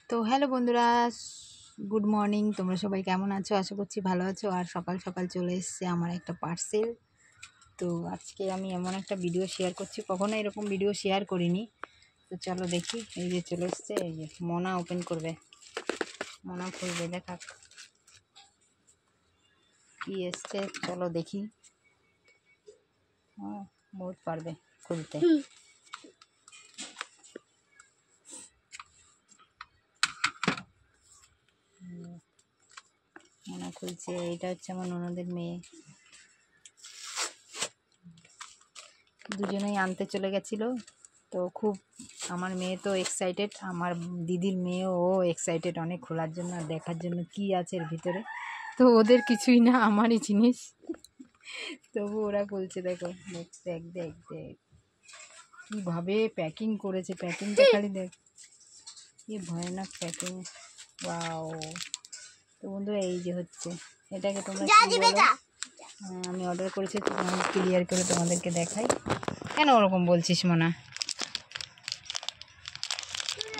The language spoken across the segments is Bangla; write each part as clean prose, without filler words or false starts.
তো হ্যালো বন্ধুরা, গুড মর্নিং। তোমরা সবাই কেমন আছো? আশা করছি ভালো আছো। আর সকাল সকাল চলে এসছে আমার একটা পার্সেল। তো আজকে আমি এমন একটা ভিডিও শেয়ার করছি, কখনো এরকম ভিডিও শেয়ার করিনি। তো চলো দেখি। এই যে চলে এসছে, এই যে মোনা ওপেন করবে, মোনা খুলবে, দেখাক কি এসছে। চলো দেখি। বহুত পারবে খুলতে। মোনা খুলছে। এটা হচ্ছে আমার ননদের মেয়ে, দুজনেই আনতে চলে গেছিলো। তো খুব আমার মেয়ে তো এক্সাইটেড, আমার দিদির মেয়েও এক্সাইটেড অনেক খোলার জন্য আর দেখার জন্য কি আছে এর ভিতরে। তো ওদের কিছুই না, আমারই জিনিস, তবু ওরা বলছে দেখো, দেখ দেখ দেখ দেখ কীভাবে প্যাকিং করেছে। প্যাকিংটা খালি দেখ, কি ভয়ানক প্যাকিং। ওয়াও। তো বন্ধুরা এই যে হচ্ছে, এটাকে তোমরা কি বলো? আমি অর্ডার করেছি, তোমাদের ক্লিয়ার করে তোমাদেরকে দেখাই। কেন ওরকম বলছিস মোনা?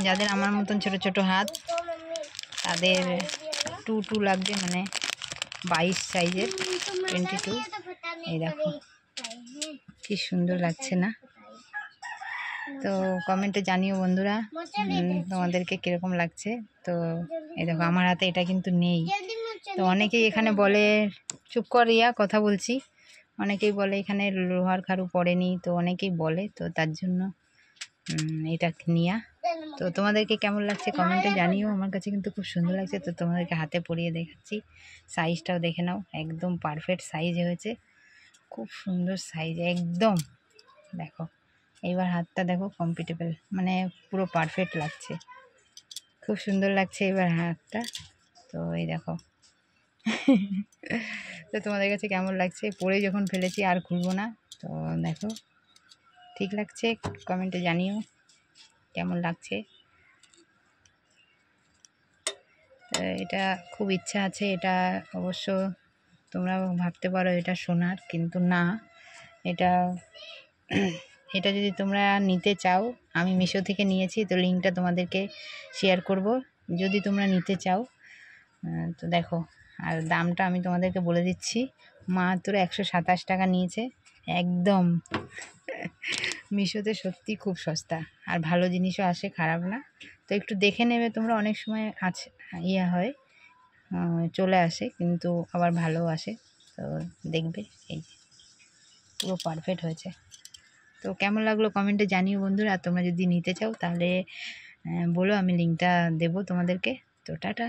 যাদের আমার মতন ছোট ছোট হাত তাদের 2 লাগবে, মানে 22 সাইজের, 22। এই দেখো কি সুন্দর লাগছে না? তো কমেন্টে জানিও বন্ধুরা তোমাদেরকে কীরকম লাগছে। তো এই দেখো আমার হাতে এটা কিন্তু নেই। তো অনেকেই এখানে বলে, চুপ কর রিয়া, কথা বলছি। অনেকেই বলে এখানে লোহার খাড়ু পড়েনি, তো অনেকেই বলে, তো তার জন্য এটা নিয়া। তো তোমাদেরকে কেমন লাগছে কমেন্টে জানিও। আমার কাছে কিন্তু খুব সুন্দর লাগছে। তো তোমাদেরকে হাতে পরিয়ে দেখাচ্ছি, সাইজটাও দেখে নাও। একদম পারফেক্ট সাইজ হয়েছে, খুব সুন্দর সাইজ একদম। দেখো এইবার হাতটা দেখো, কমফর্টেবল, মানে পুরো পারফেক্ট লাগছে, খুব সুন্দর লাগছে এবার হাতটা। তো এই দেখো তো তোমাদের কাছে কেমন লাগছে? পরে যখন ফেলেছি আর খুলবো না। তো দেখো ঠিক লাগছে, কমেন্টে জানিও কেমন লাগছে। এটা খুব ইচ্ছা আছে, এটা অবশ্য তোমরা ভাবতে পারো এটা সোনার, কিন্তু না। এটা এটা যদি তোমরা নিতে চাও, আমি মিশো থেকে নিয়েছি, তো লিঙ্কটা তোমাদেরকে শেয়ার করব যদি তোমরা নিতে চাও। তো দেখো, আর দামটা আমি তোমাদেরকে বলে দিচ্ছি, মাত্র 127 টাকা নিয়েছে একদম। মিশোতে সত্যি খুব সস্তা, আর ভালো জিনিসও আসে, খারাপ না। তো একটু দেখে নেবে তোমরা, অনেক সময় আছে হয়, চলে আসে, কিন্তু আবার ভালো আসে। তো দেখবে, এই পুরো পারফেক্ট হয়েছে। তো কেমন লাগলো কমেন্টে জানিও বন্ধুরা। আর তোমরা যদি নিতে চাও তাহলে বলো, আমি লিঙ্কটা দেবো তোমাদেরকে। তো টাটা।